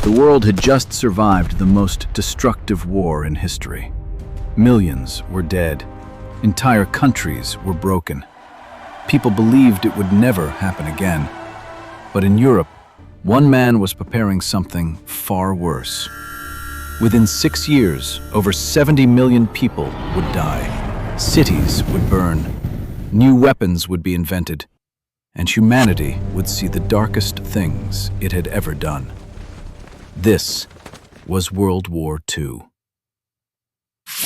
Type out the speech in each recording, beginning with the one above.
The world had just survived the most destructive war in history. Millions were dead. Entire countries were broken. People believed it would never happen again. But in Europe, one man was preparing something far worse. Within 6 years, over 70 million people would die. Cities would burn. New weapons would be invented. And humanity would see the darkest things it had ever done. This was World War II.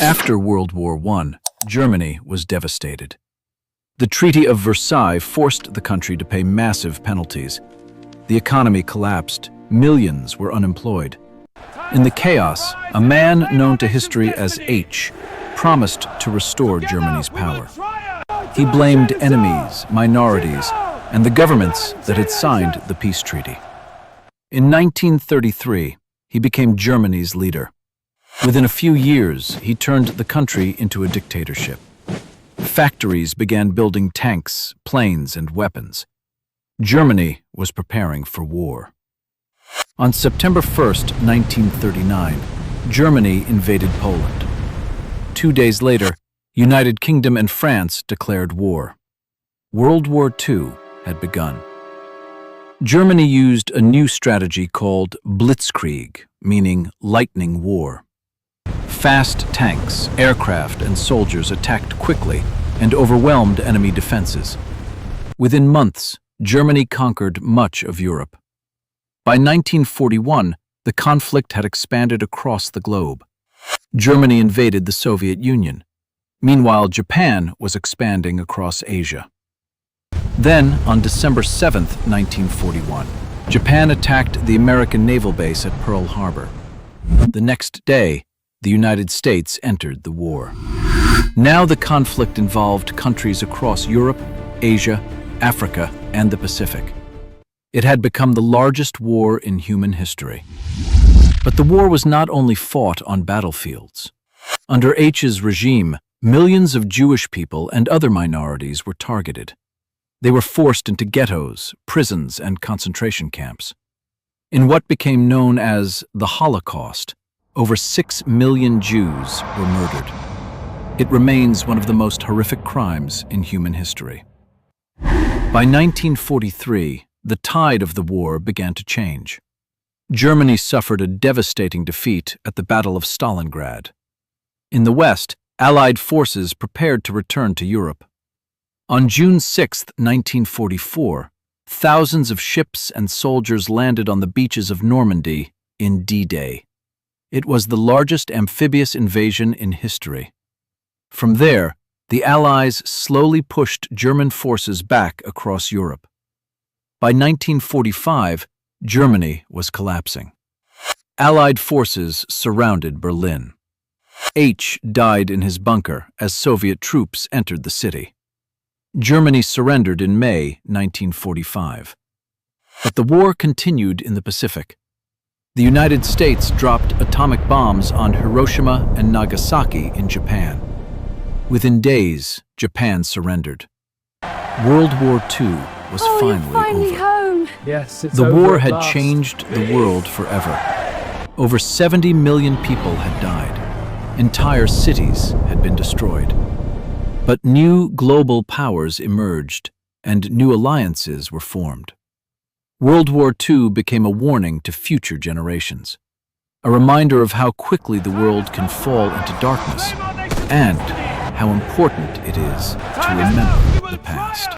After World War I, Germany was devastated. The Treaty of Versailles forced the country to pay massive penalties. The economy collapsed. Millions were unemployed. In the chaos, a man known to history as H promised to restore Germany's power. He blamed enemies, minorities, and the governments that had signed the peace treaty. In 1933, he became Germany's leader. Within a few years, he turned the country into a dictatorship. Factories began building tanks, planes, and weapons. Germany was preparing for war. On September 1st, 1939, Germany invaded Poland. 2 days later, United Kingdom and France declared war. World War II had begun. Germany used a new strategy called Blitzkrieg, meaning lightning war. Fast tanks, aircraft, and soldiers attacked quickly and overwhelmed enemy defenses. Within months, Germany conquered much of Europe. By 1941, the conflict had expanded across the globe. Germany invaded the Soviet Union. Meanwhile, Japan was expanding across Asia. Then, on December 7, 1941, Japan attacked the American naval base at Pearl Harbor. The next day, the United States entered the war. Now the conflict involved countries across Europe, Asia, Africa, and the Pacific. It had become the largest war in human history. But the war was not only fought on battlefields. Under H's regime, millions of Jewish people and other minorities were targeted. They were forced into ghettos, prisons, and concentration camps. In what became known as the Holocaust, over 6 million Jews were murdered. It remains one of the most horrific crimes in human history. By 1943, the tide of the war began to change. Germany suffered a devastating defeat at the Battle of Stalingrad. In the West, Allied forces prepared to return to Europe. On June 6, 1944, thousands of ships and soldiers landed on the beaches of Normandy in D-Day. It was the largest amphibious invasion in history. From there, the Allies slowly pushed German forces back across Europe. By 1945, Germany was collapsing. Allied forces surrounded Berlin. H died in his bunker as Soviet troops entered the city. Germany surrendered in May 1945. But the war continued in the Pacific. The United States dropped atomic bombs on Hiroshima and Nagasaki in Japan. Within days, Japan surrendered. World War II was finally over. Home. Yes, it's The over war at had last. changed the world forever. Over 70 million people had died. Entire cities had been destroyed. But new global powers emerged, and new alliances were formed. World War II became a warning to future generations, a reminder of how quickly the world can fall into darkness, and how important it is to remember the past.